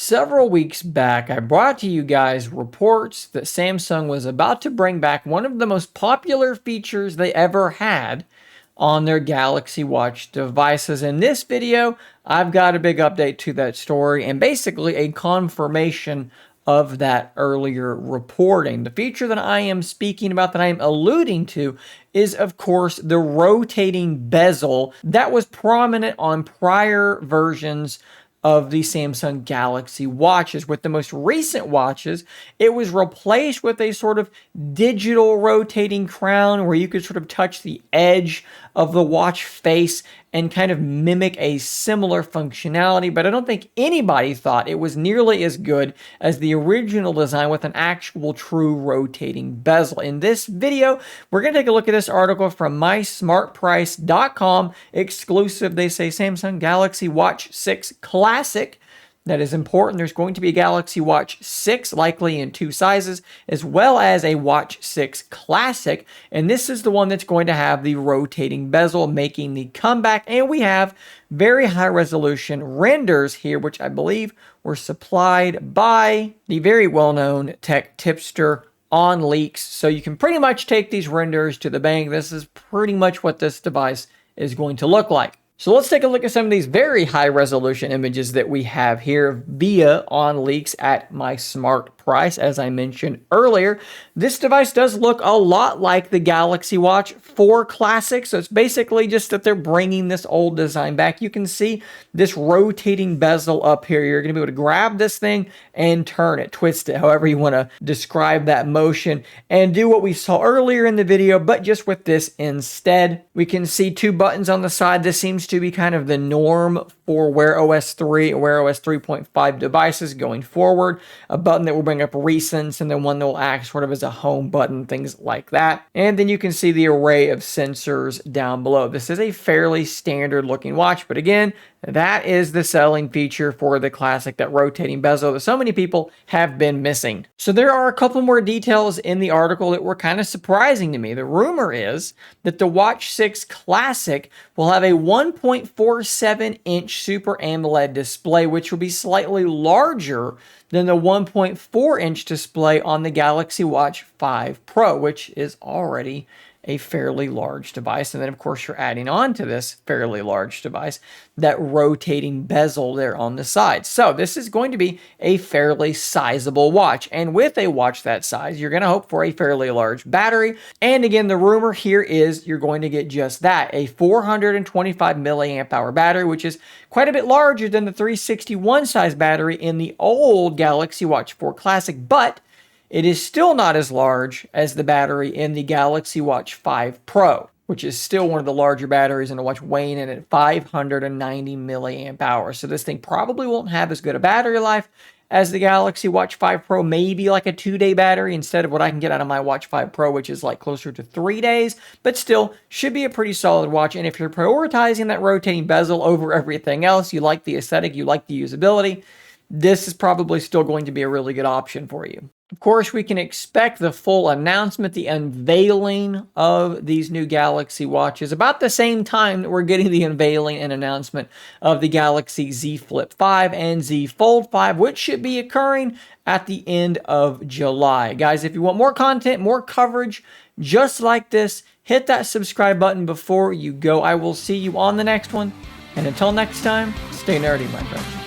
Several weeks back, I brought to you guys reports that Samsung was about to bring back one of the most popular features they ever had on their Galaxy Watch devices. In this video, I've got a big update to that story and basically a confirmation of that earlier reporting. The feature that I am speaking about, that I am alluding to, is of course the rotating bezel that was prominent on prior versions of the Samsung Galaxy watches. With the most recent watches, it was replaced with a sort of digital rotating crown where you could sort of touch the edge of the watch face and kind of mimic a similar functionality, but I don't think anybody thought it was nearly as good as the original design with an actual true rotating bezel. In this video, we're going to take a look at this article from MySmartPrice.com, exclusive, they say, Samsung Galaxy Watch 6 Classic. That is important. There's going to be a Galaxy Watch 6, likely in 2 sizes, as well as a Watch 6 Classic. And this is the one that's going to have the rotating bezel making the comeback. And we have very high resolution renders here, which I believe were supplied by the very well-known tech tipster On Leaks. So you can pretty much take these renders to the bank. This is pretty much what this device is going to look like. So let's take a look at some of these very high resolution images that we have here via On Leaks at MySmartPrice. As I mentioned earlier, this device does look a lot like the Galaxy Watch 4 Classic. So it's basically just that they're bringing this old design back. You can see this rotating bezel up here. You're going to be able to grab this thing and turn it, twist it, however you want to describe that motion, and do what we saw earlier in the video, but just with this instead. We can see 2 buttons on the side. This seems to be kind of the norm for Wear OS 3 and Wear OS 3.5 devices going forward. A button that will bring up recents, and then one that will act sort of as a home button, things like that. And then you can see the array of sensors down below. This is a fairly standard looking watch, but again, that is the selling feature for the Classic, that rotating bezel that so many people have been missing. So there are a couple more details in the article that were kind of surprising to me. The rumor is that the Watch 6 Classic will have a 1.47-inch Super AMOLED display, which will be slightly larger than the 1.4-inch display on the Galaxy Watch 5 Pro, which is already a fairly large device. And then, of course, you're adding on to this fairly large device that rotating bezel there on the side. So this is going to be a fairly sizable watch. And with a watch that size, you're going to hope for a fairly large battery. And again, the rumor here is you're going to get just that, a 425 milliamp hour battery, which is quite a bit larger than the 361 size battery in the old Galaxy Watch 4 Classic, but it is still not as large as the battery in the Galaxy Watch 5 Pro, which is still one of the larger batteries in a watch, weighing in at 590 milliamp hours. So this thing probably won't have as good a battery life as the Galaxy Watch 5 Pro, maybe like a 2-day battery instead of what I can get out of my Watch 5 Pro, which is like closer to 3 days, but still should be a pretty solid watch. And if you're prioritizing that rotating bezel over everything else, you like the aesthetic, you like the usability, this is probably still going to be a really good option for you. Of course, we can expect the full announcement, the unveiling of these new Galaxy watches about the same time that we're getting the unveiling and announcement of the Galaxy Z Flip 5 and Z Fold 5, which should be occurring at the end of July. Guys, if you want more content, more coverage just like this, hit that subscribe button before you go. I will see you on the next one. And until next time, stay nerdy, my friends.